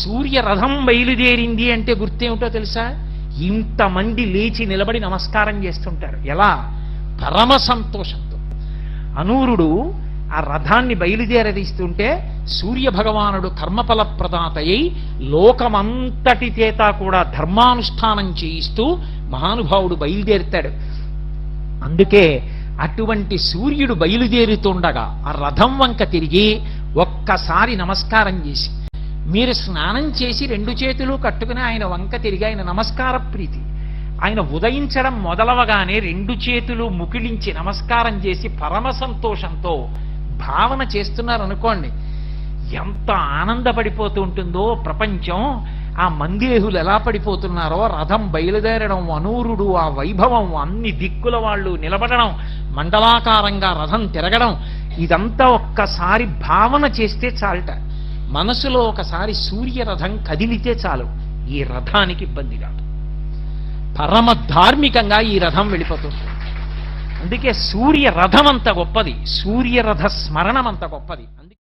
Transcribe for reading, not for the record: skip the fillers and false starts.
సూర్య రథం బయలుదేరింది అంటే గుర్తేమిటో తెలుసా? ఇంతమంది లేచి నిలబడి నమస్కారం చేస్తుంటారు. ఎలా? పరమ సంతోషంతో. అనూరుడు ఆ రథాన్ని బయలుదేరదీస్తుంటే సూర్య భగవానుడు కర్మఫల ప్రదాతయ్యి లోకమంతటి చేత కూడా ధర్మానుష్ఠానం చేయిస్తూ మహానుభావుడు బయలుదేరుతాడు. అందుకే అటువంటి సూర్యుడు బయలుదేరుతుండగా ఆ రథం వంక తిరిగి ఒక్కసారి నమస్కారం చేసి, మీరు స్నానం చేసి 2 చేతులు కట్టుకుని ఆయన వంక తిరిగి, ఆయన నమస్కార ప్రీతి, ఆయన ఉదయించడం మొదలవగానే 2 చేతులు ముకిలించి నమస్కారం చేసి పరమ సంతోషంతో భావన చేస్తున్నారనుకోండి, ఎంత ఆనందపడిపోతూ ఉంటుందో ప్రపంచం. ఆ మందేహులు ఎలా పడిపోతున్నారో, రథం బయలుదేరడం, అనూరుడు ఆ వైభవం, అన్ని దిక్కుల వాళ్ళు నిలబడడం, మండలాకారంగా రథం తిరగడం, ఇదంతా ఒక్కసారి భావన చేస్తే చాలట. మనసులో ఒకసారి సూర్యరథం కదిలితే చాలు, ఈ రథానికి ఇబ్బంది కాదు. పరమ ధార్మికంగా ఈ రథం వెళ్ళిపోతుంది. అందుకే సూర్య రథం అంత గొప్పది, సూర్యరథ స్మరణం అంత గొప్పది.